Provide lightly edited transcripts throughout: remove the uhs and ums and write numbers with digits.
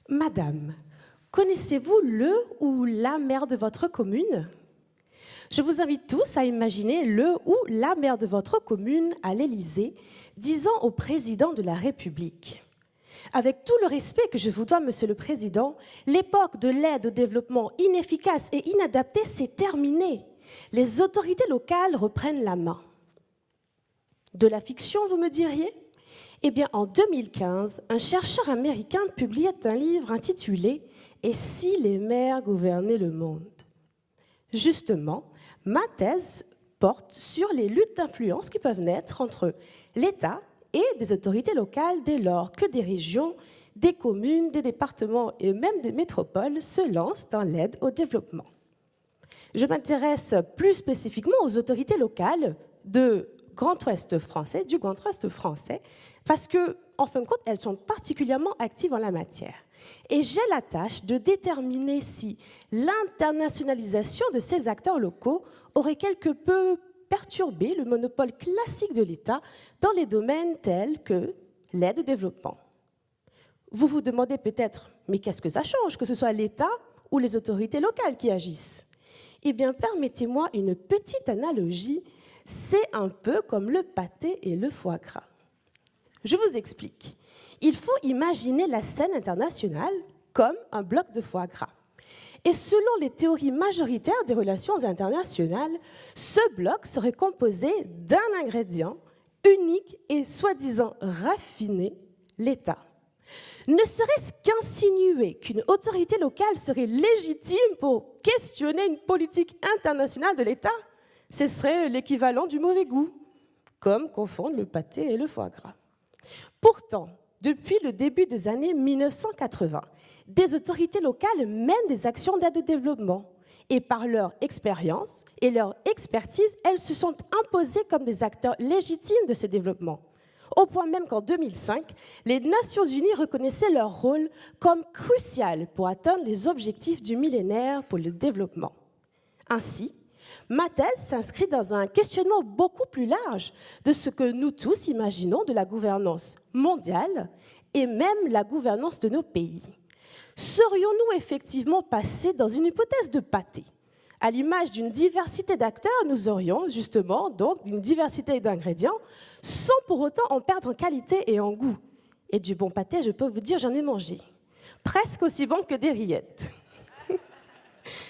Madame, connaissez-vous le ou la maire de votre commune? Je vous invite tous à imaginer le ou la maire de votre commune à l'Élysée, disant au président de la République: avec tout le respect que je vous dois, Monsieur le Président, l'époque de l'aide au développement inefficace et inadaptée s'est terminée. Les autorités locales reprennent la main. De la fiction, vous me diriez? Eh bien, en 2015, un chercheur américain publiait un livre intitulé « Et si les maires gouvernaient le monde ?» Justement, ma thèse porte sur les luttes d'influence qui peuvent naître entre l'État et des autorités locales dès lors que des régions, des communes, des départements et même des métropoles se lancent dans l'aide au développement. Je m'intéresse plus spécifiquement aux autorités locales du Grand Ouest français, parce que, en fin de compte, elles sont particulièrement actives en la matière. Et j'ai la tâche de déterminer si l'internationalisation de ces acteurs locaux aurait quelque peu perturbé le monopole classique de l'État dans les domaines tels que l'aide au développement. Vous vous demandez peut-être, mais qu'est-ce que ça change, que ce soit l'État ou les autorités locales qui agissent? Eh bien, permettez-moi une petite analogie, c'est un peu comme le pâté et le foie gras. Je vous explique. Il faut imaginer la scène internationale comme un bloc de foie gras. Et selon les théories majoritaires des relations internationales, ce bloc serait composé d'un ingrédient unique et soi-disant raffiné, l'État. Ne serait-ce qu'insinuer qu'une autorité locale serait légitime pour questionner une politique internationale de l'État, ce serait l'équivalent du mauvais goût, comme confondre le pâté et le foie gras. Pourtant, depuis le début des années 1980, des autorités locales mènent des actions d'aide au développement. Et par leur expérience et leur expertise, elles se sont imposées comme des acteurs légitimes de ce développement. Au point même qu'en 2005, les Nations Unies reconnaissaient leur rôle comme crucial pour atteindre les objectifs du millénaire pour le développement. Ainsi, ma thèse s'inscrit dans un questionnement beaucoup plus large de ce que nous tous imaginons de la gouvernance mondiale et même la gouvernance de nos pays. Serions-nous effectivement passés dans une hypothèse de pâté? À l'image d'une diversité d'acteurs, nous aurions justement donc une diversité d'ingrédients sans pour autant en perdre en qualité et en goût. Et du bon pâté, je peux vous dire, j'en ai mangé. Presque aussi bon que des rillettes.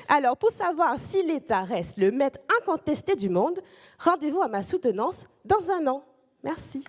Alors, pour savoir si l'État reste le maître incontesté du monde, rendez-vous à ma soutenance dans un an. Merci.